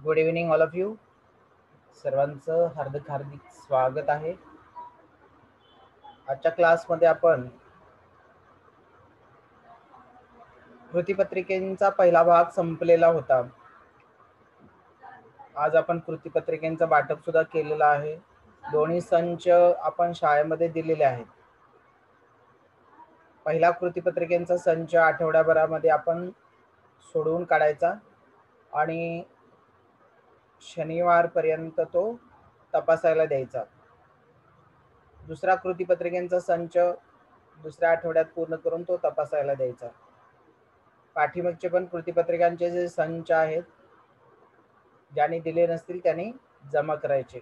Good evening all of you. सर्वांचं हार्दिक हार्दिक स्वागत आहे. आजच्या क्लासमध्ये आपण कृतीपत्रिकेचा पहिला भाग संपलेला होता. आज आपण कृतीपत्रिकेचा वाटप सुद्धा केलेला आहे. दोन्ही संच आपण शाळेमध्ये दिलेले आहेत. पहिला कृतीपत्रिकेचा संच आठवड्याभरामध्ये आपण सोडवून काढायचा आणि शनिवारपर्यंत तो तपासायला द्यायचा. दुसरा कृतीपत्रिकेचा संच दुसऱ्या आठवड्यात पूर्ण करून तो तपासायला द्यायचा. पाठीमागचे पण कृतीपत्रिकांचे जे संच आहेत ज्यांनी दिले नसतील त्यांनी जमा करायचे.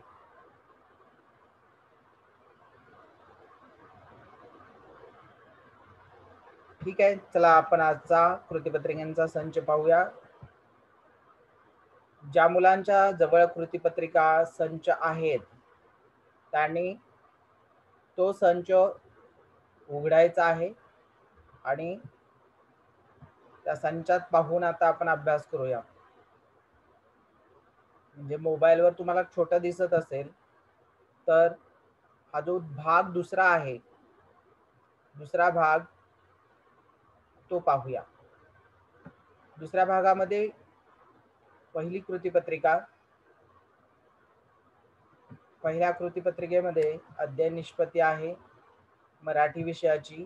ठीक आहे, चला आपण आजचा कृतीपत्रिकांचा संच पाहूया. ज्या मुलांच्या जवळ कृतीपत्रिका संच आहेत त्यांनी तो संच उघडायचा आहे आणि त्या संचात पाहून आता आपण अभ्यास करूया. म्हणजे मोबाईलवर तुम्हाला छोटा दिसत असेल तर हा जो भाग दुसरा आहे, दुसरा भाग तो पाहूया. दुसऱ्या भागामध्ये पहिली कृतीपत्रिका, पहिल्या कृतीपत्रिकेमध्ये अध्ययन निष्पत्ती आहे मराठी विषयाची.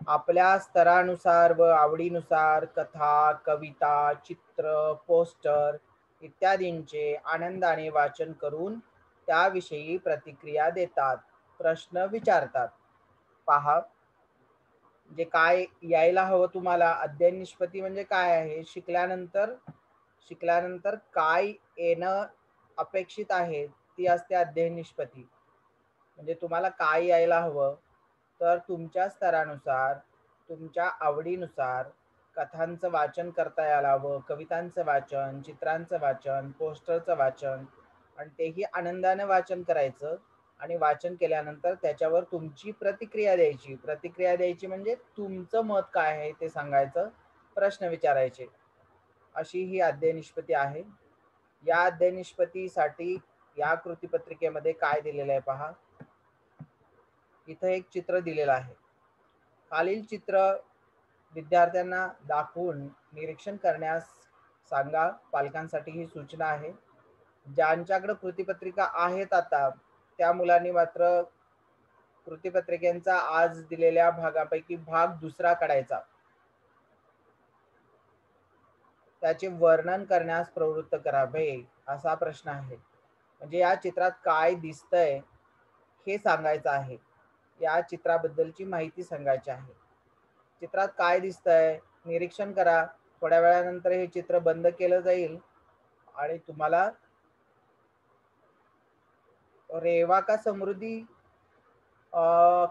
आपल्या स्तरानुसार व आवडीनुसार कथा, कविता, चित्र, पोस्टर इत्यादींचे आनंदाने वाचन करून त्याविषयी प्रतिक्रिया देतात, प्रश्न विचारतात. पहा, म्हणजे काय यायला हवं तुम्हाला. अध्ययन निष्पत्ती म्हणजे काय आहे? शिकल्यानंतर काय येणं अपेक्षित आहे ती असते अध्ययन निष्पत्ती. म्हणजे तुम्हाला काय यायला हवं तर तुमच्या स्तरानुसार, तुमच्या आवडीनुसार कथांचं वाचन करता यायला हवं, कवितांचं वाचन, चित्रांचं वाचन, पोस्टरचं वाचन, आणि तेही आनंदाने वाचन करायचं. आणि वाचन केल्यानंतर त्याच्यावर तुमची प्रतिक्रिया द्यायची. प्रतिक्रिया द्यायची म्हणजे तुमचं मत काय आहे ते सांगायचं, प्रश्न विचारायचे. अशी ही अध्ययन निष्पत्ती आहे. या अध्ययन निष्पत्तीसाठी या कृतीपत्रिकेमध्ये काय दिलेलं आहे पहा. इथं एक चित्र दिलेलं आहे. खालील चित्र विद्यार्थ्यांना दाखवून निरीक्षण करण्यास सांगा. पालकांसाठी ही सूचना आहे. ज्यांच्याकडे कृतीपत्रिका आहेत आता त्या मुलांनी मात्र कृतीपत्रिकेचा आज दिलेल्या भागापैकी भाग दुसरा काढायचा. त्याचे वर्णन करण्यास प्रवृत्त करावे असा प्रश्न आहे. म्हणजे या चित्रात काय दिसतंय हे सांगायचं आहे. या चित्राबद्दलची माहिती सांगायची आहे. चित्रात काय दिसतंय निरीक्षण करा. थोड्या वेळानंतर हे चित्र बंद केलं जाईल आणि तुम्हाला रेवा का समृद्धी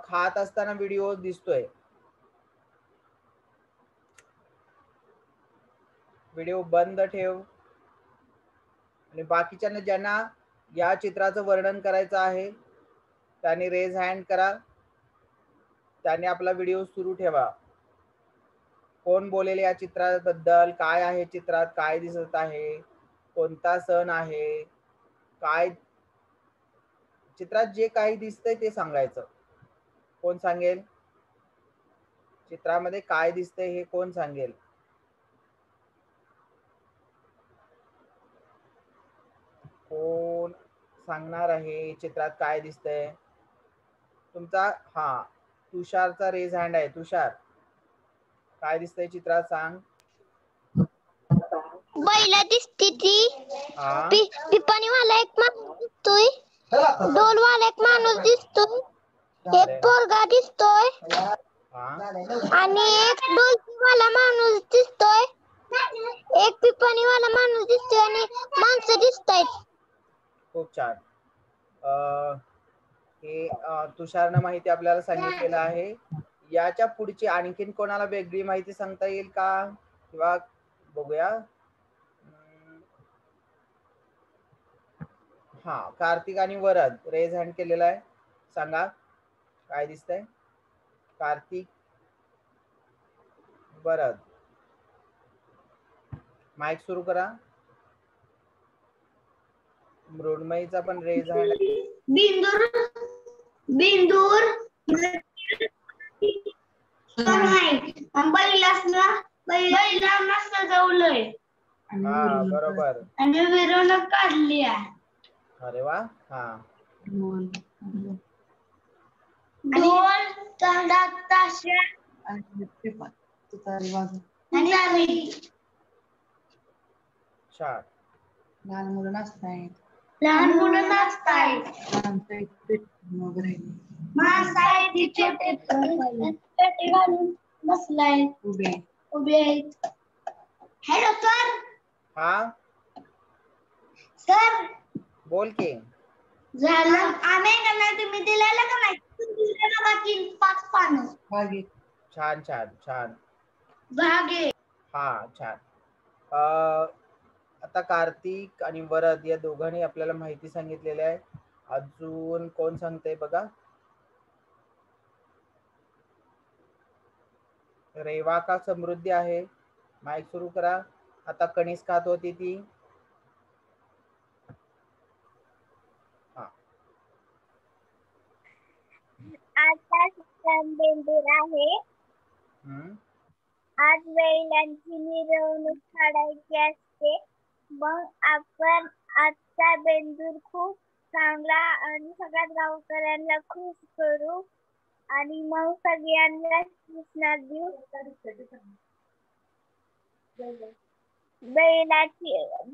खात असताना व्हिडिओ दिसतोय. व्हिडिओ बंद ठेव. आणि बाकीच्यांना ज्यांना या चित्राचं वर्णन करायचं आहे त्यांनी रेज हँड करा. त्यांनी आपला व्हिडिओ सुरू ठेवा. कोण बोलेल या चित्राबद्दल, काय आहे चित्रात, काय दिसत आहे, कोणता सण आहे, काय चित्रात जे काही दिसतंय ते सांगायचं. कोण सांगेल? चित्रामध्ये काय दिसतंय हे कोण सांगेल? कोण सांगणार आहे चित्रात काय दिसतंय? तुमचा हा तुषारचा रेज हँड आहे. तुषार, काय दिसतंय चित्रात सांग. बैला दिसती ती. हा, पिपाणीवाला एक माणूस दिसतोय. डोलवाला एक माणूस दिसतोय. एक पोरगा दिसतोय आणि एक डोलवाला माणूस दिसतोय. एक पिपाणीवाला माणूस दिसतोय आणि माणसं दिसतायत. खूप छान. हे तुषारनं माहिती आपल्याला सांगितलेलं आहे. याच्या पुढची आणखीन कोणाला वेगळी माहिती सांगता येईल का? किंवा बघूया. हा, कार्तिक आणि वरद रेज हँड केलेला आहे. सांगा काय दिसतंय. कार्तिक, वरद, माईक सुरू करा. मृण्मयीचा पण रेज हँड. बिंदूर बिंदूर बैलांना सजवलंय. हा बरोबर. आणि मिरवणूक काढली आहे. अरे वा. हा. ढोल ताशा आणि छान. लहान मुलं नाचतायत. माणसाचे छोटे पेटे घालून बसलाय. उभे आहेत. Hello sir. हा सर बोल की. झालं. आम्ही का नाही तुम्ही दिलेलं का नाही. 5 पानं. छान छान छान. भागे. हा छान. आता कार्तिक आणि वरद या दोघांनी आपल्याला माहिती सांगितलेली आहे. अजून कोण सांगते बघा. रेवा का समृद्धी आहे. माईक सुरू करा. आता कणीस खात होती ती. आता सण बेंदूर आहे. आज बैलांची मिरवणूक काढायची असते. मग आपण आजचा बेंदूर खूप चांगला आणि सगळ्या गावकऱ्यांना खुश करू आणि मग सगळ्यांना सूचना देऊ.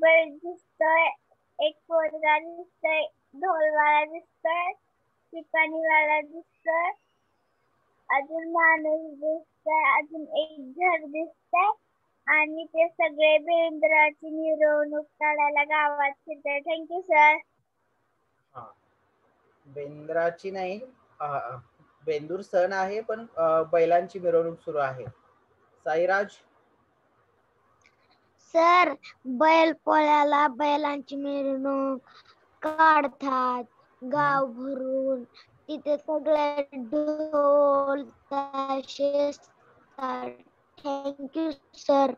बैल दिसतोय. एक पोरगा दिसतोय. ढोलवाला दिसतोय. पिपाणीवाला दिसतोय. अजून माणूस दिसतोय. अजून एक घर दिसतंय आणि ते सगळे बेंद्राची मिरवणूक काढायला गावात फिरताय. Thank you sir. बेंद्राची नाही, बेंदूर सण आहे पण बैलांची मिरवणूक सुरू आहे. साईराज. सर बैल पोळ्याला बैलांची मिरवणूक काढतात गाव भरून. तिथे सगळे ढोल ताशे. Thank you sir.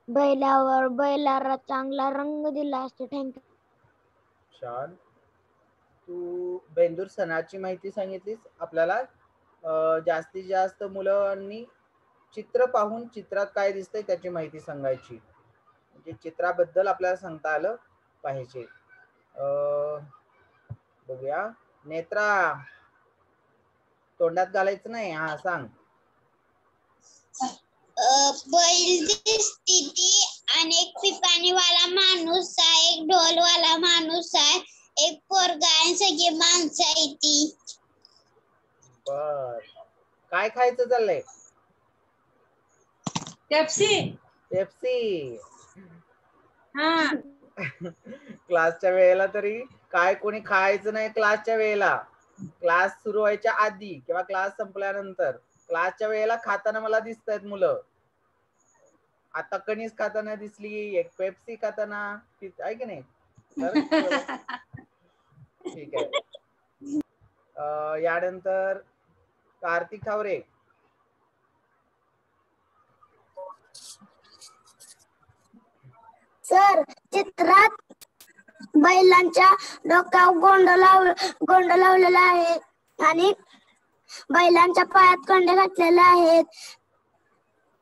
बैलाला चांगला रंग दिला असतो. थँक्यू. छान. तू बेंदूर सणाची माहिती सांगितलीस. आपल्याला जास्तीत जास्त मुलांनी चित्र पाहून चित्रात काय दिसतंय त्याची माहिती सांगायची. म्हणजे चित्राबद्दल आपल्याला सांगता आलं पाहिजे. बघूया. नेत्रा, तोंडात घालायचं नाही. हा सांग. बैल दिसती ती. एक पिपाणीवाला माणूस आहे. एक ढोलवाला माणूस आहे. एक पोरगा आहे. सगळी माणसं आहे ती. बर. काय खायचं चाललंय. पेप्सी. हा. क्लासच्या वेळेला तरी काय कोणी खायचं नाही. क्लासच्या वेळेला, क्लास सुरू व्हायच्या आधी किंवा क्लास संपल्यानंतर. क्लासच्या वेळेला खाताना मला दिसतायत मुलं. आता कणीस खाताना दिसली. एक पेप्सी खाताना आहे की नाही. ठीक आहे. यानंतर कार्तिक ठावरे. सर चित्रात बैलांच्या डोक्यावर गोंड लावलेला आहे आणि बैलांच्या पायात कंडे घातलेले आहेत.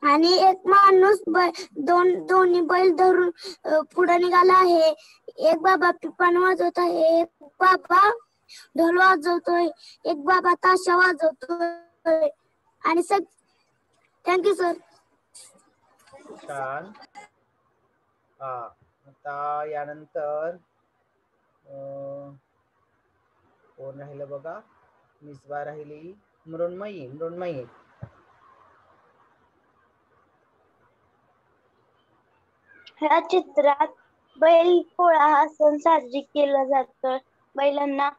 आणि एक माणूस दोन्ही बैल धरून पुढे निघाला आहे. एक बाबा पिपाणी वाजवत आहे. एक बाबा ढोल वाजवतोय. एक बाबा ताशा वाजवतोय. आणि थँक्यू सर. छान. आता यानंतर कोण राहिलं बघा. मिसबा राहिली. मृण्मयी. ह्या चित्रात बैल पोळा हा सण साजरी केला जातो. बैलांना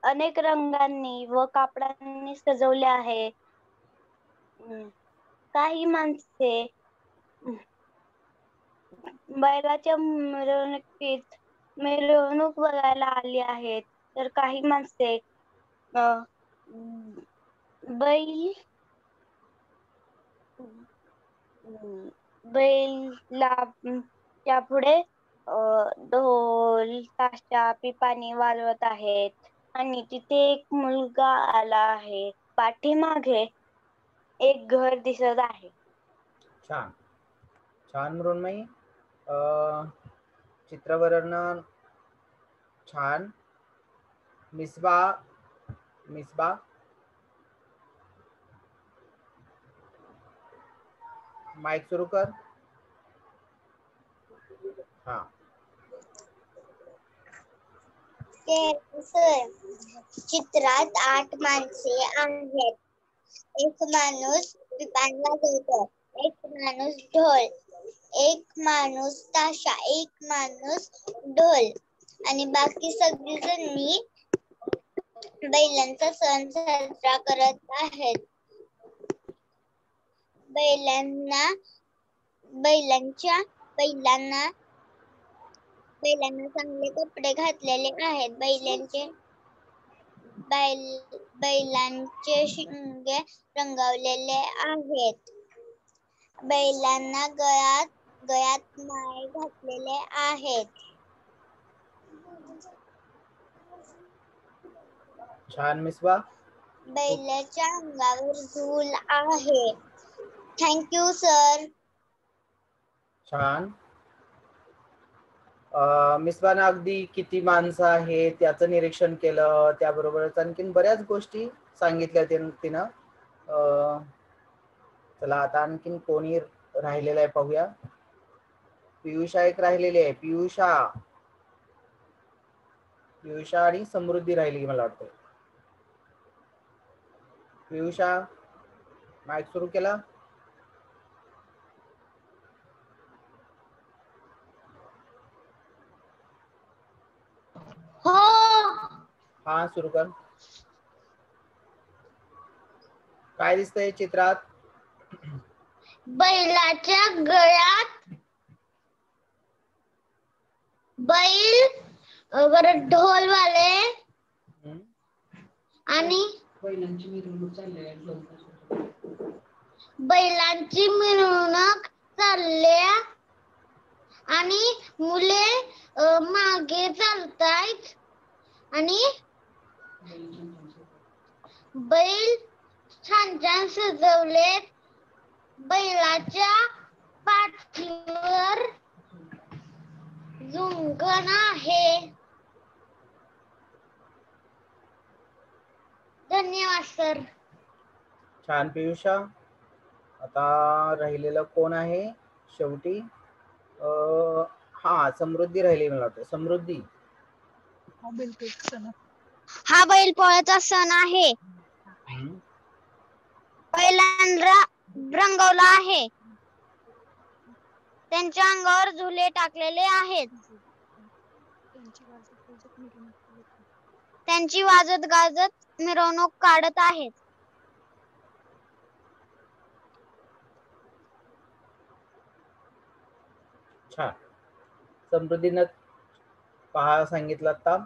अनेक रंगांनी व कापडांनी सजवले आहे. काही माणसे बैलाच्या मिरवणूक बघायला आली आहेत. तर काही माणसे बैलाच्या पुढे ढोल ताशा पिपाणी वाजवत आहेत आणि तिथे एक मुलगा आला आहे. पाठीमागे एक घर दिसत आहे. छान छान मृण्मयी. चित्रवर्णन छान. मिसबा मिसबा माईक सुरू कर. हा सर, चित्रात 8 माणसे आहेत. एक माणूस पिपाणी वाजवतो, एक माणूस ढोल, एक माणूस ताशा, एक माणूस ढोल आणि बाकी सगळीजणी बैलांचा सण साजरा करत आहेत. बैलांना चांगले कपडे घातलेले आहेत. बैलांचे शिंगे रंगवलेले आहेत. बैलांना गळ्यात माळे घातलेले आहेत. छान मिसबा. बैलाच्या अंगावर झूल आहे. Thank you sir. छान. मिसबानं अगदी किती माणसं आहेत त्याचं निरीक्षण केलं, त्याबरोबरच आणखीन बऱ्याच गोष्टी सांगितल्या तिनं. चला आता आणखीन कोणी राहिलेलं आहे पाहूया. पियुषा एक राहिलेली आहे. पियुषा आणि समृद्धी राहिली मला वाटतं. पियुषा माईक सुरू केला. हो. हा सुरू कर. काय दिसतंय चित्रात? बैलाच्या गळ्यात बैल, परत ढोलवाले आणि बैलांची मिरवणूक चालल्या आणि मुले मागे चालतायत आणि बैल छान छान सजवलेत. बैलाच्या पाठीवर झुंगण आहे. धन्यवाद सर. छान पियुषा. आता राहिलेलं कोण आहे शेवटी? हा समृद्धी राहिली मला वाटतं. समृद्धी. हा बैलपोळ्याचा सण आहे. बैलांना रंगवलं आहे. त्यांच्या अंगावर झुले टाकलेले आहेत. त्यांची वाजत गाजत मिरवणूक काढत आहेत. छान. समृद्धीनं पहा सांगितलं. आता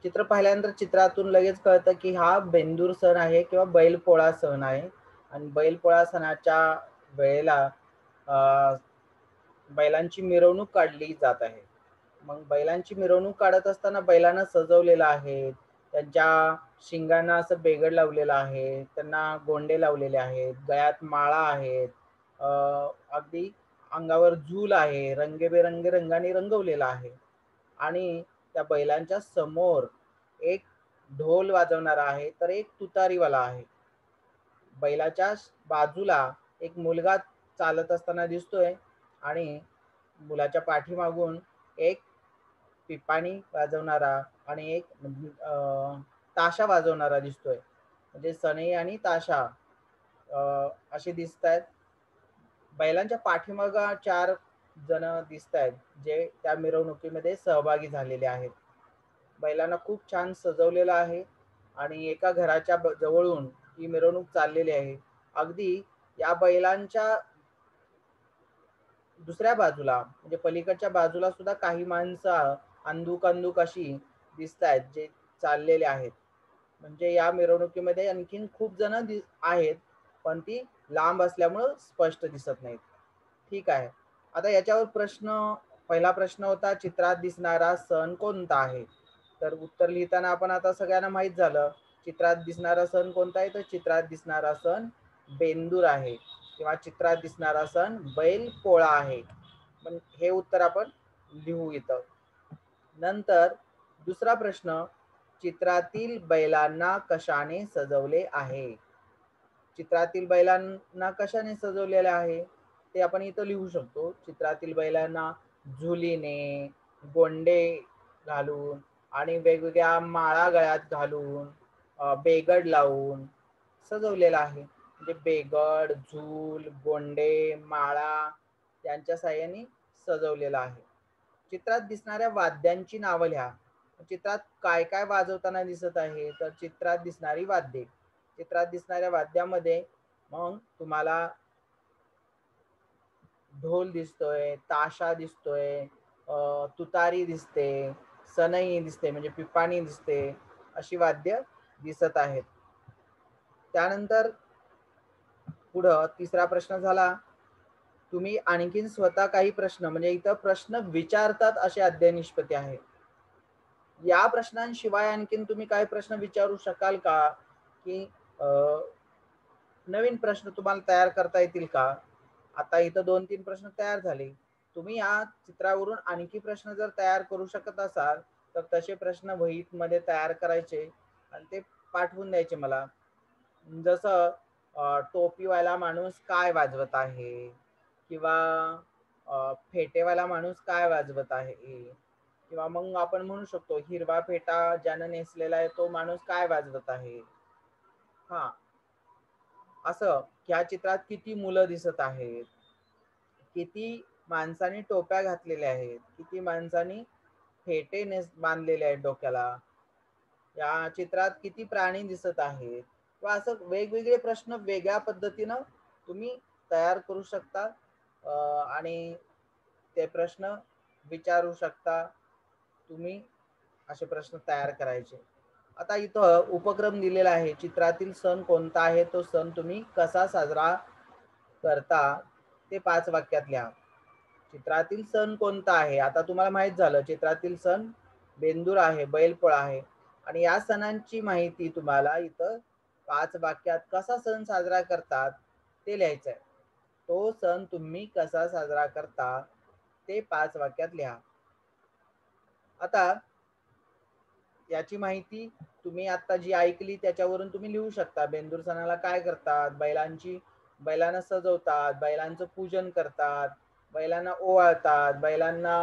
चित्र पाहिल्यानंतर चित्रातून लगेच कळतं की हा बेंदूर सण आहे किंवा बैलपोळा सण आहे. आणि बैलपोळा सणाच्या वेळेला बैलांची मिरवणूक काढली जात आहे. मग बैलांची मिरवणूक काढत असताना बैलांना सजवलेलं आहे. त्यांच्या शिंगांना असं बेगड लावलेलं आहे. त्यांना गोंडे लावलेले आहेत. गळ्यात माळा आहेत. अगदी अंगावर झूल आहे. रंगीबेरंगी रंगाने रंगवलेला आहे. आणि त्या बैलांच्या समोर एक ढोल वाजवणारा आहे, तर एक तुतारीवाला आहे. बैलाच्या बाजूला एक मुलगा चालत असताना दिसतोय आणि मुलाच्या पाठीमागून एक पिपाणी वाजवणारा आणि एक ताशा वाजवणारा दिसतोय. म्हणजे सनई आणि ताशा असे दिसत आहेत. बैलांच्या पाठीमाग 4 जण दिसत आहेत जे त्या मिरवणुकीमध्ये सहभागी झालेले आहेत. बैलांना खूप छान सजवलेलं आहे आणि एका घराच्या जवळून ही मिरवणूक चाललेली आहे. अगदी या बैलांच्या दुसऱ्या बाजूला म्हणजे पलीकडच्या बाजूला सुद्धा काही माणसं अंदूक अशी दिसत आहेत जे चाललेले आहेत. म्हणजे या मिरवणुकीमध्ये आणखीन खूप जण आहेत, पण ती लांब असल्यामुळं स्पष्ट दिसत नाहीत. ठीक आहे. आता याच्यावर प्रश्न पहिला प्रश्न होता चित्रात दिसणारा सण कोणता आहे. तर उत्तर लिहिताना आपण आता सगळ्यांना माहित झालं चित्रात दिसणारा सण कोणता आहे. तर चित्रात दिसणारा सण बेंदूर आहे किंवा चित्रात दिसणारा सण बैल पोळा आहे. पण हे उत्तर आपण लिहू इथं. नंतर दुसरा प्रश्न चित्रातील बैलांना कशाने सजवले आहे. चित्रातील बैलांना कशाने सजवलेले आहे ते आपण इथं लिहू शकतो. चित्रातील बैलांना झुलीने, गोंडे घालून आणि वेगवेगळ्या माळा गळ्यात घालून बेगड लावून सजवलेला आहे. म्हणजे बेगड, झूल, गोंडे, माळा यांच्या साहाय्याने सजवलेला आहे. चित्रात दिसणाऱ्या वाद्यांची नावं लिहा. चित्रात काय काय वाजवताना दिसत आहे. तर चित्रात दिसणारी वाद्ये, चित्रात दिसणाऱ्या वाद्यामध्ये मग तुम्हाला ढोल दिसतोय, ताशा दिसतोय, तुतारी दिसते, सनई दिसते म्हणजे पिपाणी दिसते, अशी वाद्य दिसत आहेत. त्यानंतर पुढं तिसरा प्रश्न झाला तुम्ही आणखीन स्वतः काही प्रश्न म्हणजे इथं प्रश्न विचारतात असे अध्याय निष्पत्ती आहे. या प्रश्नांशिवाय आणखीन तुम्ही काही प्रश्न विचारू शकाल का की नवीन प्रश्न तुम्हाला तयार करता येतील का. आता इथं 2-3 प्रश्न तयार झाले. तुम्ही या चित्रावरून आणखी प्रश्न जर तयार करू शकत असाल तर तसे प्रश्न वहीमध्ये तयार करायचे आणि ते पाठवून द्यायचे मला. जसं टोपीवाला माणूस काय वाजवत आहे किंवा फेटेवाला माणूस काय वाजवत आहे किंवा मग आपण म्हणू शकतो हिरवा फेटा ज्यानं नेसलेला आहे तो माणूस काय वाजवत आहे. हा असं ह्या चित्रात किती मुलं दिसत आहेत, किती माणसांनी टोप्या घातलेल्या आहेत, किती माणसांनी फेटे बांधलेले आहेत डोक्याला, या चित्रात किती प्राणी दिसत आहेत किंवा असं वेगवेगळे प्रश्न वेगळ्या पद्धतीनं तुम्ही तयार करू शकता आणि ते प्रश्न विचारू शकता. तुम्ही असे प्रश्न तयार करायचे. आता इथं उपक्रम दिलेला आहे चित्रातील सण कोणता आहे तो सण तुम्ही कसा साजरा करता ते 5 वाक्यात लिहा. चित्रातील सण कोणता आहे. आता तुम्हाला माहित झालं चित्रातील सण बेंदूर आहे, बैलपोळा आहे आणि या सणांची माहिती तुम्हाला इथं 5 वाक्यात कसा सण साजरा करतात ते लिहायचं आहे. तो सण तुम्ही कसा साजरा करता ते 5 वाक्यात लिहा. आता याची माहिती तुम्ही आता जी ऐकली त्याच्यावरून तुम्ही लिहू शकता. बेंदूर सणाला काय करतात, बैलांना सजवतात, बैलांचं पूजन करतात, बैलांना ओवाळतात, बैलांना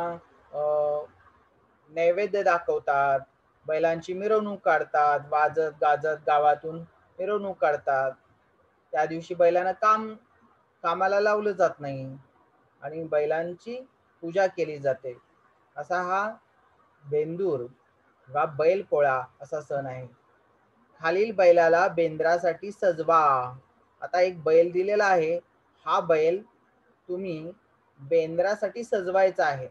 नैवेद्य दाखवतात, बैलांची मिरवणूक काढतात, वाजत गाजत गावातून मिरवणूक काढतात. त्या दिवशी बैलांना कामाला लावलं जात नाही आणि बैलांची पूजा केली जाते. असा हा बेंदूर किंवा बैलपोळा असा सण आहे. खालील बैलाला बेंद्रासाठी सजवा. आता एक बैल दिलेला आहे. हा बैल तुम्ही बेंद्रासाठी सजवायचा आहे.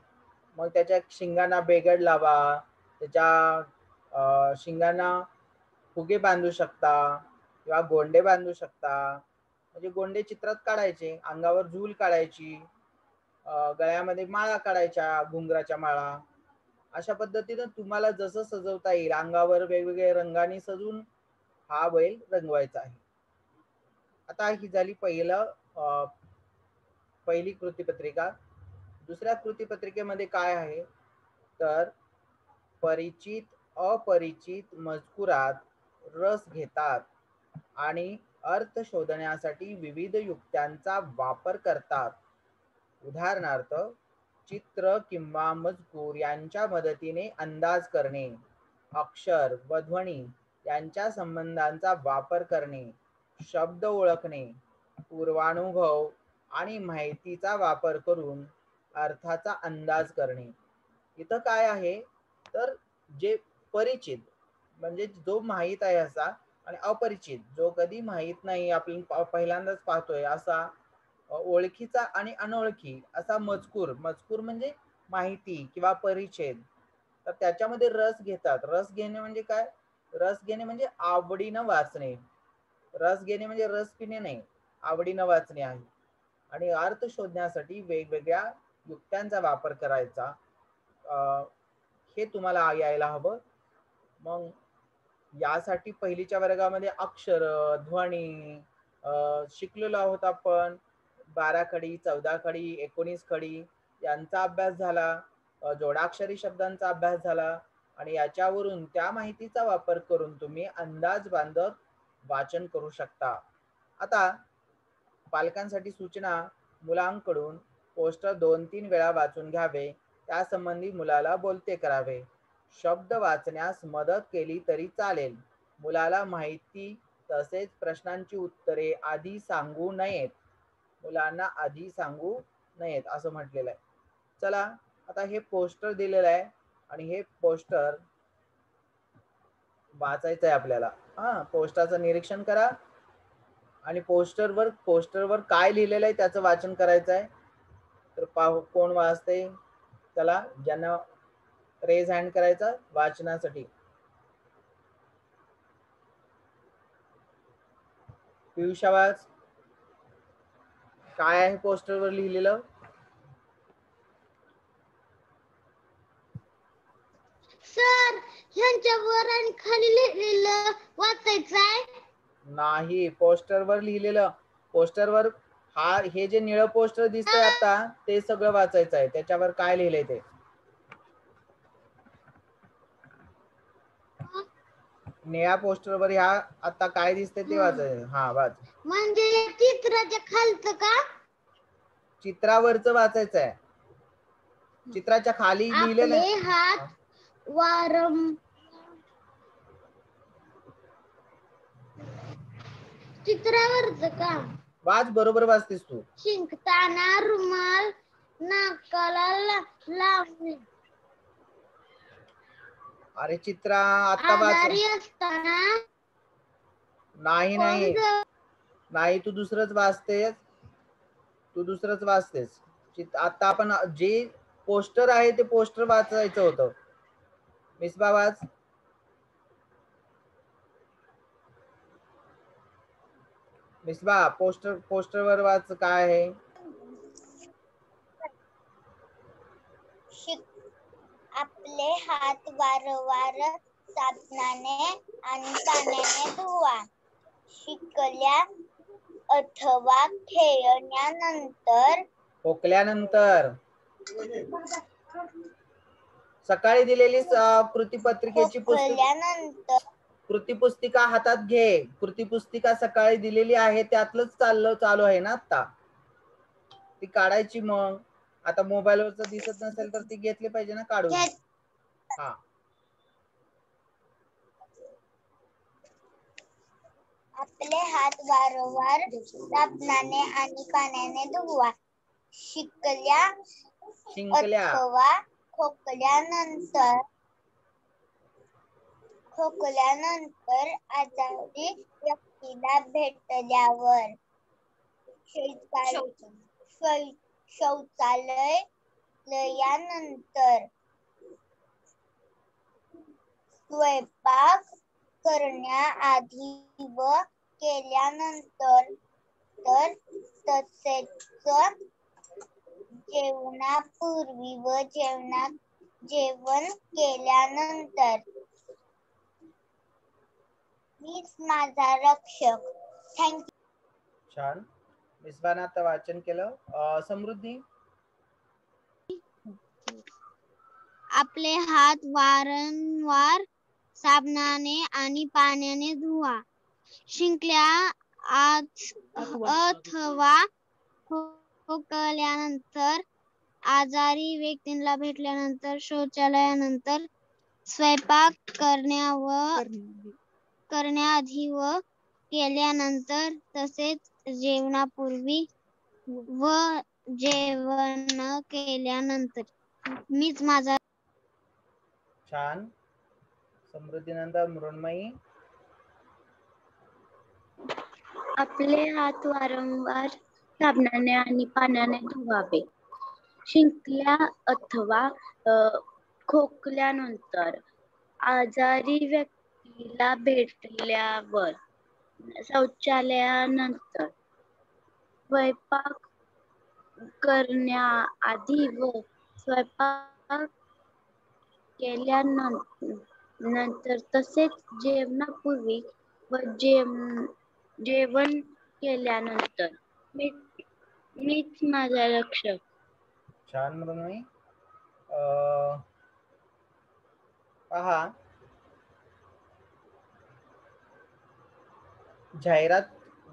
मग त्याच्या शिंगांना बेगड लावा, त्याच्या शिंगांना फुगे बांधू शकता किंवा गोंडे बांधू शकता. म्हणजे गोंडे चित्रात काढायचे, अंगावर झूल काढायची, गळ्यामध्ये माळा काढायच्या, घुंगराच्या माळा. अशा पद्धतीनं तुम्हाला जसं सजवता येईल अंगावर वेगवेगळ्या रंगाने सजून हा बैल रंगवायचा आहे. आता ही झाली पहिली कृतीपत्रिका. दुसऱ्या कृतीपत्रिकेमध्ये काय आहे तर परिचित अपरिचित मजकुरात रस घेतात आणि अर्थ शोधण्यासाठी विविध युक्त्यांचा वापर करतात. उदाहरणार्थ चित्र किंवा मजकूर यांच्या मदतीने अंदाज करणे, अक्षर व ध्वनी यांच्या संबंधांचा वापर करणे, शब्द ओळखणे, पूर्वानुभव आणि माहितीचा वापर करून अर्थाचा अंदाज करणे. इथं काय आहे तर जे परिचित म्हणजे जो माहीत आहे असा आणि अपरिचित जो कधी माहीत नाही आपण पहिल्यांदाच पाहतोय असा, ओळखीचा आणि अनोळखी असा मजकूर. मजकूर म्हणजे माहिती किंवा परिच्छेद. तर त्याच्यामध्ये रस घेतात. रस घेणे म्हणजे काय, रस घेणे म्हणजे आवडीनं वाचणे. रस घेणे म्हणजे रस पिणे नाही, आवडीनं वाचणे आहे. आणि अर्थ शोधण्यासाठी वेगवेगळ्या युक्त्यांचा वापर करायचा हे तुम्हाला यायला हवं. मग यासाठी पहिलीच्या वर्गामध्ये अक्षर, ध्वनी शिकलेलो आहोत आपण. 12 खडी, 14 खडी, 19 खडी यांचा अभ्यास झाला. जोडाक्षरी शब्दांचा अभ्यास झाला आणि याच्यावरून त्या माहितीचा वापर करून तुम्ही अंदाज बांधत वाचन करू शकता. आता पालकांसाठी सूचना, मुलांकडून पोस्टर 2-3 वेळा वाचून घ्यावे. त्यासंबंधी मुलाला बोलते करावे. शब्द वाचण्यास मदत केली तरी चालेल. मुलाला माहिती तसेच प्रश्नांची उत्तरे आधी सांगू नयेत. मुलांना आधी सांगू नयेत असं म्हटलेलं आहे. चला आता हे पोस्टर दिलेलं आहे आणि हे पोस्टर वाचायचं आहे आपल्याला. पोस्टरचं निरीक्षण करा आणि पोस्टरवर काय लिहिलेलं आहे त्याचं वाचन करायचं आहे. तर पाहू कोण वाचते. चला, ज्यांना रेज हँड करायचा वाचनासाठी. पियुष आवाज, काय आहे पोस्टरवर लिहिलेलं? सर, ह्यांच्यावर आणि खाली लिहिलेलं वाचायचं आहे? नाही, पोस्टरवर लिहिलेलं. पोस्टरवर हे जे निळं पोस्टर दिसतंय आता ते सगळं वाचायचं आहे. त्याच्यावर काय लिहिलंय ते. निळ्या पोस्टरवर ह्या आता काय दिसतंय ते वाचायचं. हा वाच. म्हणजे चित्राच्या खालचं का? चित्रावरचं वाचायचं आहे. चित्राच्या खाली लिहिलेलं आपले हात चित्रावरचं का? वाच, बरोबर वाचतेस तू. शिंकताना रुमाल नाकाला लावणे. अरे चित्रा आता आजारी असताना नाही तू दुसरंच वाचतेस. आता आपण जे पोस्टर आहे ते पोस्टर वाचायचं होतं. मिसबा वाच. मिसबा पोस्टरवर वाच काय आहे. आपले हात वारंवार साबणाने आणि पाण्याने धुवा. शिकल्या अथवा खोकल्यानंतर सकाळी दिलेली कृतीपुस्तिका हातात घे. कृतीपुस्तिका सकाळी दिलेली आहे त्यातलंच चालू आहे ना आता. ती काढायची. मग आता मोबाईलवरच दिसत नसेल तर ती घेतली पाहिजे ना काढून. हा, आपले हात वारंवार साबणाने आणि पाण्याने धुवा. शिंकल्या अथवा खोकल्यानंतर आजारी व्यक्तीला भेटल्यावर शौचालयानंतर स्वयंपाक करण्याआधी व केल्यानंतर तसेच जेवणापूर्वी व जेवण केल्यानंतर. मीच माझा रक्षक. थँक्यू. छान. मिसबानं आता वाचन केलं. समृद्धी. आपले हात वारंवार साबणाने आणि पाण्याने धुवा. शिंकल्या अथवा खोकल्यानंतर आजारी व्यक्तीला भेटल्यानंतर शौचालयानंतर स्वयंपाक करण्याआधी व केल्यानंतर तसेच जेवणापूर्वी व जेवण केल्यानंतर. मीच माझा. छान. समृद्धीनंतर मृण्मयी. आपले हात वारंवार साबणाने आणि पाण्याने धुवावे. शिंकल्या अथवा खोकल्यानंतर आजारी व्यक्तीला भेटल्यावर शौचालयानंतर स्वयंपाक करण्याआधी व स्वयंपाक केल्यानंतर तसेच जेवणापूर्वी व जेवण केल्यानंतर मीच माझा लक्ष. छान मृण्मयी. पहा, जाहिरात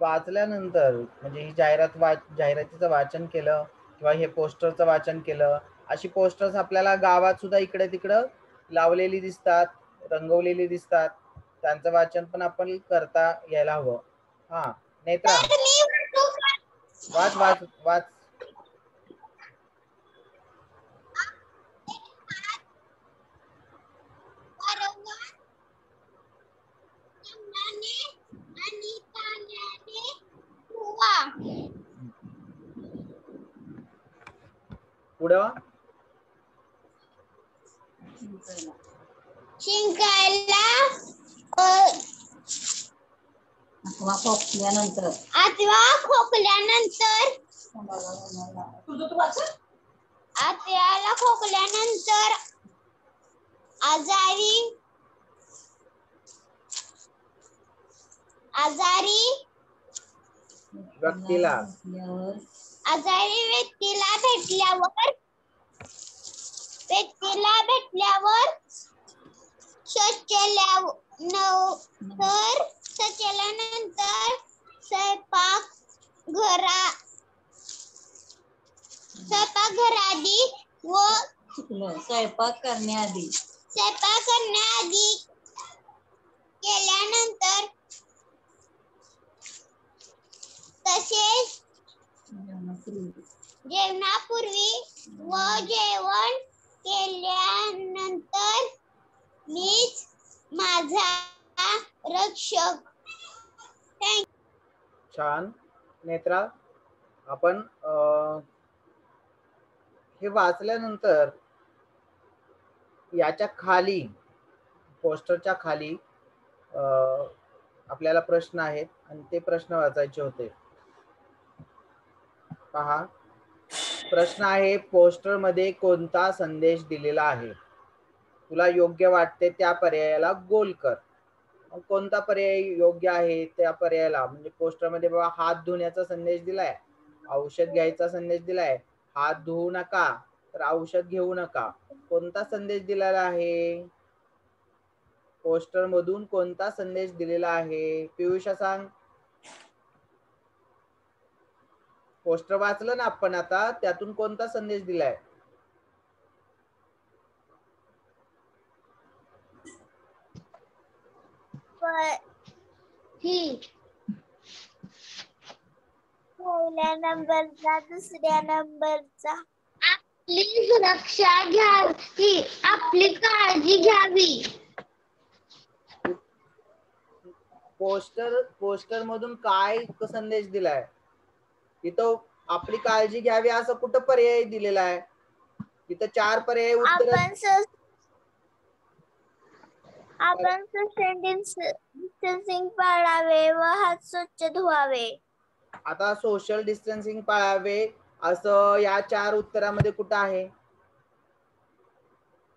वाचल्यानंतर म्हणजे ही जाहिरातीचं वाचन केलं किंवा हे पोस्टरचं वाचन केलं, अशी पोस्टर्स आपल्याला गावात सुद्धा इकडे तिकडं लावलेली दिसतात, रंगवलेली दिसतात. त्यांचं वाचन पण आपण करता यायला हवं. हा नेत्रा, वाच वाच वाच. पुढं शिंकायला अथवा खोकल्यानंतर आजारी व्यक्तीला भेटल्यावर सचल्यानंतर स्वयंपाकघराआधी व स्वयंपाक करण्याआधी केल्यानंतर तसेच जेवणापूर्वी व जेवण केल्यानंतर मीच माझा रक्षक. छान नेत्रा. आपण हे वाचल्यानंतर याच्या खाली पोस्टरच्या खाली आपल्याला प्रश्न आहेत आणि ते प्रश्न वाचायचे होते. पहा, प्रश्न आहे, पोस्टर मध्ये कोणता संदेश दिलेला आहे? तुला योग्य वाटते त्या पर्यायाला गोल कर. कोणता पर्याय योग्य आहे त्या पर्यायाला, म्हणजे पोस्टर मध्ये बाबा हात धुण्याचा संदेश दिलाय, औषध घ्यायचा संदेश दिलाय, हात धुवू नका तर औषध घेऊ नका. कोणता संदेश दिलेला आहे? पोस्टर मधून कोणता संदेश दिलेला आहे? पियुष सांग. पोस्टर वाचलं ना आपण आता, त्यातून कोणता संदेश दिलाय? पहिल्या नंबरचा, दुसऱ्या नंबरचा. आपली सुरक्षा घ्यावी, आपली काळजी घ्यावी. पोस्टर मधून काय संदेश दिलाय? इथं आपली काळजी घ्यावी असं कुठं पर्याय दिलेला आहे? इथं 4 पर्याय उत्तर. आपण सोशल डिस्टन्सिंग पाळावे व हात स्वच्छ धुवावे. आता सोशल डिस्टन्सिंग पाळावे असं या 4 उत्तरामध्ये कुठं आहे?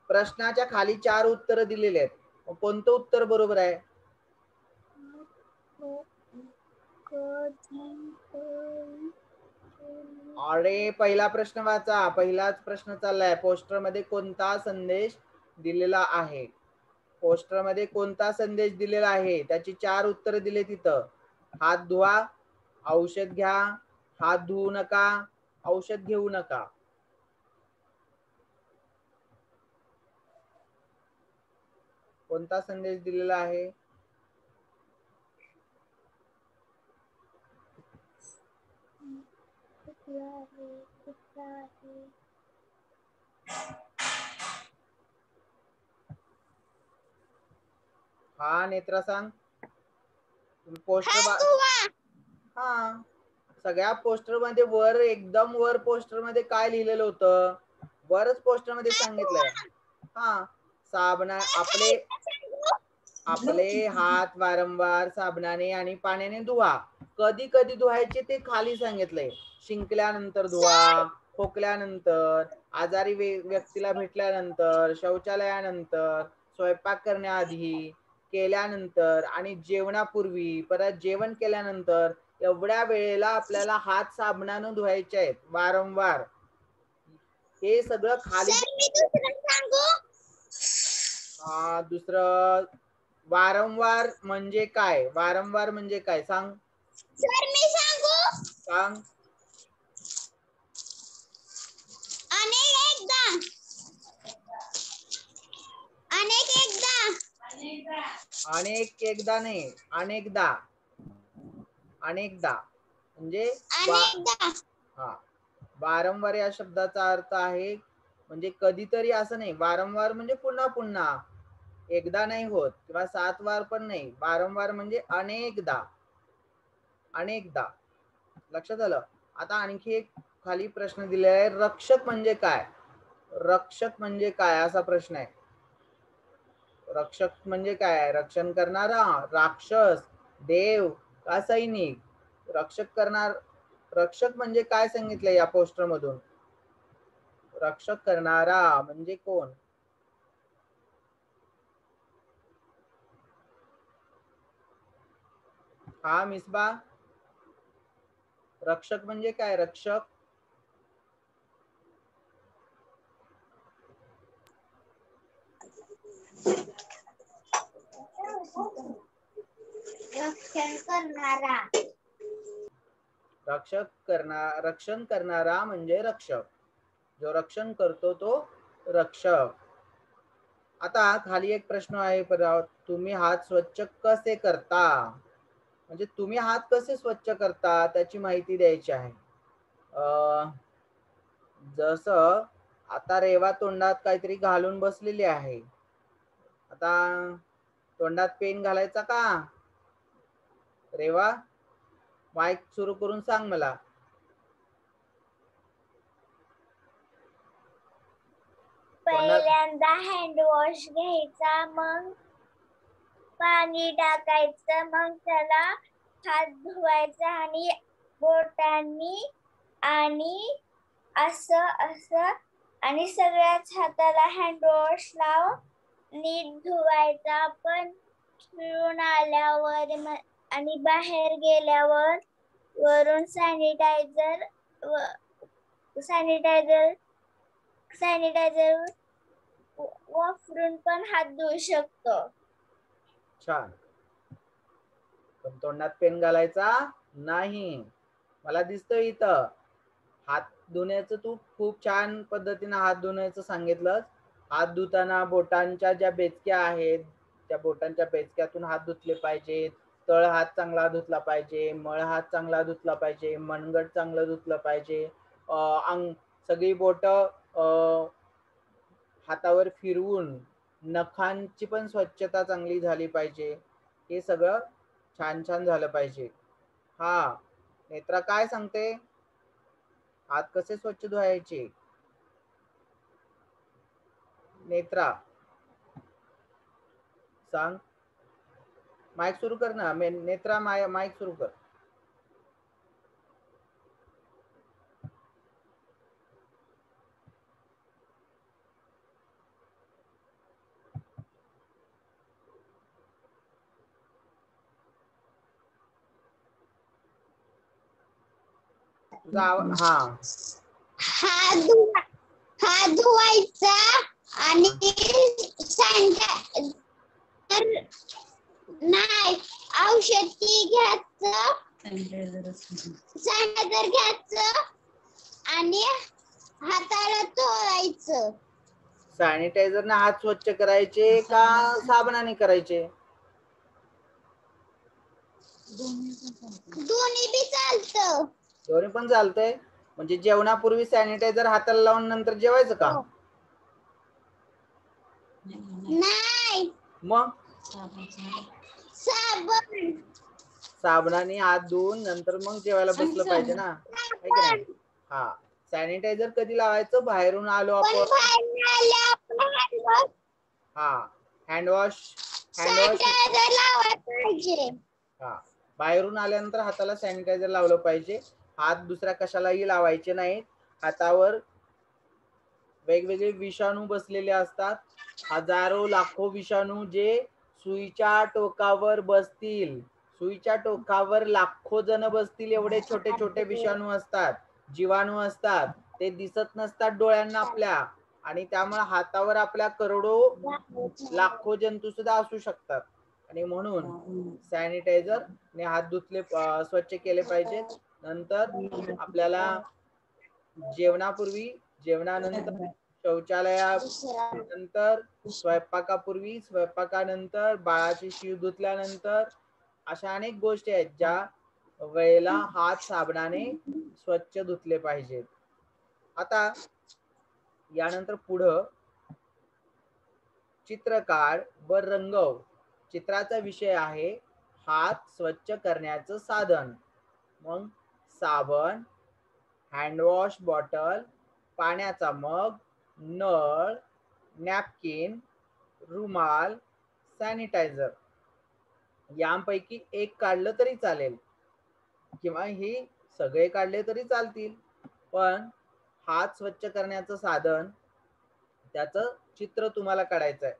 प्रश्नाच्या खाली 4 उत्तर दिलेले आहेत. कोणतं उत्तर बरोबर आहे? अरे पहिला प्रश्न वाचा. पहिलाच प्रश्न चाललाय, पोस्टर मध्ये कोणता संदेश दिलेला आहे? पोस्टर मध्ये कोणता संदेश दिलेला आहे त्याची 4 उत्तर दिले तिथं. हात धुवा, औषध घ्या, हात धुवू नका, औषध घेऊ नका. कोणता संदेश दिलेला आहे? हा नेत्रा सांग. पोस्टर हा, सगळ्या पोस्टर मध्ये वर, एकदम वर पोस्टर मध्ये काय लिहिलेलं होतं? वरच पोस्टर मध्ये सांगितलंय. हा, साबणा आपले हात वारंवार साबणाने आणि पाण्याने धुवा. कधी कधी धुवायचे ते खाली सांगितलंय. शिंकल्यानंतर धुवा, खोकल्यानंतर, आजारी व्यक्तीला भेटल्यानंतर, शौचालयानंतर, स्वयंपाक करण्याआधी, केल्यानंतर आणि जेवणापूर्वी, परत जेवण केल्यानंतर. एवढ्या वेळेला आपल्याला हात साबणाने धुवायचे आहेत वारंवार. हे सगळं खाली. मी दुसरं सांगू? दुसरं वारंवार म्हणजे काय? वारंवार म्हणजे काय सांग? सर मी सांगू? सांग. अनेक एकदा. अनेक एकदा नाही, अनेकदा. अनेकदा म्हणजे अनेकदा. हा, वारंवार या शब्दाचा अर्थ आहे म्हणजे कधीतरी असं नाही. वारंवार म्हणजे पुन्हा पुन्हा, एकदा नाही होत किंवा 7 वार पण नाही. वारंवार म्हणजे अनेकदा. अनेकदा. लक्षात आलं? आता आणखी एक खाली प्रश्न दिलेला आहे. रक्षक म्हणजे काय? रक्षक म्हणजे काय असा प्रश्न आहे. रक्षक म्हणजे काय? रक्षण करणारा, राक्षस, देव का सैनिक? रक्षक म्हणजे काय सांगितलंय या पोस्टर मधून? रक्षक करणारा म्हणजे कोण? हा मिसबा, रक्षक म्हणजे काय? रक्षक रक्षण करणारा. रक्षण करणारा म्हणजे रक्षक. जो रक्षण करतो तो रक्षक. आता खाली एक प्रश्न आहे. तुम्ही हात स्वच्छ कसे करता? म्हणजे तुम्ही हात कसे स्वच्छ करता त्याची माहिती द्यायची आहे. जसं आता रेवा तोंडात काहीतरी घालून बसलेली आहे. आता तोंडात पेन घालायचा का? रेवा, माईक सुरू करून सांग मला. पहिल्यांदा हँड वॉश घ्यायचा, मग पाणी टाकायचं, मग त्याला हात धुवायचा आणि बोटांनी आणि असं आणि सगळ्याच हाताला हँड वॉश लाव, नीट धुवायचा. पण फिरून आल्यावर आणि बाहेर गेल्यावर वरून सॅनिटायझर वापरून पण हात धुवू शकतो. छान. पण तोंडात पेन घालायचा नाही. मला दिसतंय इथं हात धुण्याचं तू खूप छान पद्धतीने हात धुण्याचं सांगितलं. हात धुताना बोटांच्या ज्या बेचक्या आहेत त्या बोटांच्या बेचक्यातून हात धुतले पाहिजेत. तळ हात चांगला धुतला पाहिजे, मळ हात चांगला धुतला पाहिजे, मनगट चांगलं धुतलं पाहिजे. सगळी बोट हातावर फिरवून नखांची पण स्वच्छता चांगली झाली पाहिजे. हे सगळं छान छान झालं पाहिजे. हा, नेत्रा काय सांगते? हात कसे स्वच्छ धुवायचे? नेत्रा सांग. माईक सुरू कर ना. नेत्रा माईक सुरू कर. हात धुवायचा आणि सॅनिटायझर नाही, औषधी घ्यायचं, सॅनिटायझर घ्यायचं आणि हाताला धुवायचं. सॅनिटायझरने हात स्वच्छ करायचे का साबणाने करायचे? दोन्ही बी चालतं. दोन्ही पण चालतंय. म्हणजे जेवणापूर्वी सॅनिटायझर हाताला लावून नंतर जेवायचं का? नाही, मग साबण. साबणाने हात धुवून नंतर मग जेवायला बसलं पाहिजे ना, आहे की नाही? हा, सॅनिटायझर कधी लावायचं? बाहेरून आलो आपण. पण बाहेरून आल्यावर हा, हँडवॉश हँडवॉश पाहिजे. हा, बाहेरून आल्यानंतर हाताला सॅनिटायझर लावलं पाहिजे. हात दुसऱ्या कशालाही लावायचे नाहीत. हातावर वेगवेगळे विषाणू बसलेले असतात, हजारो लाखो विषाणू जे सुईच्या टोकावर बसतील. सुईच्या टोकावर लाखो जण बसतील एवढे छोटे छोटे विषाणू असतात, जीवाणू असतात. ते दिसत नसतात डोळ्यांना आपल्या, आणि त्यामुळे हातावर आपल्या करोडो लाखो जंतू सुद्धा असू शकतात. आणि म्हणून सॅनिटायझर ने हात धुतले, स्वच्छ केले पाहिजेत. नंतर आपल्याला जेवणापूर्वी, जेवणानंतर, शौचालयानंतर, स्वयंपाकापूर्वी, स्वयंपाकानंतर, बाळाची शीव धुतल्यानंतर, अशा अनेक गोष्टी आहेत ज्या वेळेला हात साबणाने स्वच्छ धुतले पाहिजेत. आता यानंतर पुढं चित्र काढ व रंगव. चित्राचा विषय आहे हात स्वच्छ करण्याचं साधन. मग साबण, हँडवॉश बॉटल, पाण्याचा मग, नळ, नॅपकिन, रुमाल, सॅनिटायझर यांपैकी एक काढलं तरी चालेल, किंवा हे सगळे काढले तरी चालतील. पण हात स्वच्छ करण्याचं साधन, त्याचं चित्र तुम्हाला काढायचं आहे.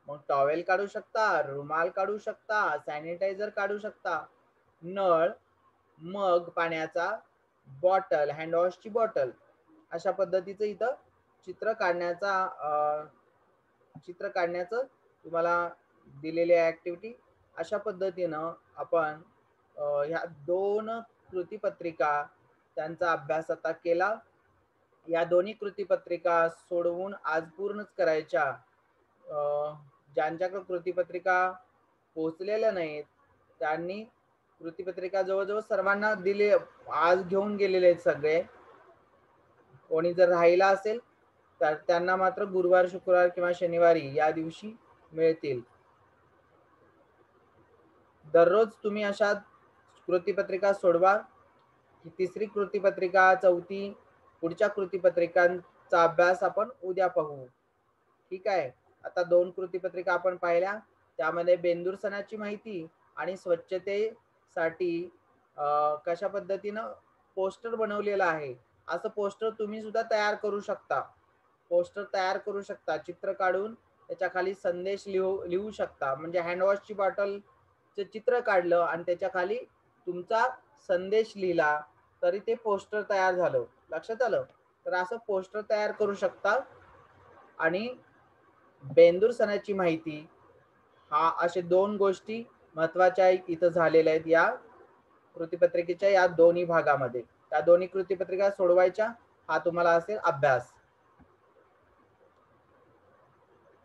मग टॉवेल काढू शकता, रुमाल काढू शकता, सॅनिटायझर काढू शकता, नळ, मग पाण्याचा, बॉटल, हँडवॉशची बॉटल, अशा पद्धतीचं इथं चित्र काढण्याचं तुम्हाला दिलेली ऍक्टिव्हिटी. अशा पद्धतीनं आपण ह्या 2 कृतीपत्रिका त्यांचा अभ्यास आता केला. या दोन्ही कृतीपत्रिका सोडवून आज पूर्णच करायच्या. ज्यांच्याकडे कृतीपत्रिका पोहोचलेल्या नाहीत त्यांनी कृतीपत्रिका जवळजवळ सर्वांना दिले, आज घेऊन गेलेले आहेत सगळे. कोणी जर राहिला असेल तर त्यांना मात्र गुरुवार, शुक्रवार किंवा शनिवारी या दिवशी मिळतील. दररोज तुम्ही अशा कृतीपत्रिका सोडवा. तिसरी कृतीपत्रिका, चौथी, पुढच्या कृतीपत्रिकांचा अभ्यास आपण उद्या पाहू. ठीक आहे. आता 2 कृतीपत्रिका आपण पाहिल्या, त्यामध्ये बेंदूर सणाची माहिती आणि स्वच्छतेसाठी कशा पद्धतीनं पोस्टर बनवलेलं आहे. असं पोस्टर तुम्ही सुद्धा तयार करू शकता. चित्र काढून त्याच्या खाली संदेश लिहू शकता. म्हणजे हँडवॉशची बॉटलचे चित्र काढलं आणि त्याच्या खाली तुमचा संदेश लिहिला तरी ते पोस्टर तयार झालं. लक्षात आलं? तर असं पोस्टर तयार करू शकता. आणि बेंदूर सणाची माहिती, हा असे 2 गोष्टी महत्वाच्या इथं झालेल्या आहेत या कृतीपत्रिकेच्या या दोन्ही भागामध्ये. त्या दोन्ही कृतीपत्रिका सोडवायच्या, हा तुम्हाला असेल अभ्यास.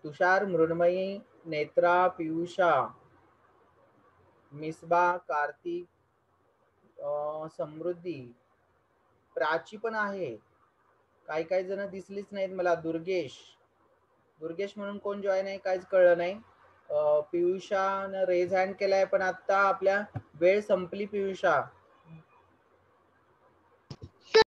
तुषार, मृण्मयी, नेत्रा, पियुषा, मिसबा, कार्तिक, समृद्धी, प्राची पण आहे. काही जण दिसलीच नाहीत मला. दुर्गेश म्हणून कोण जॉईन आहे काहीच कळलं नाही. पियुषानं रेज हँड केलाय पण आता आपल्या वेळ संपली. पियुषा,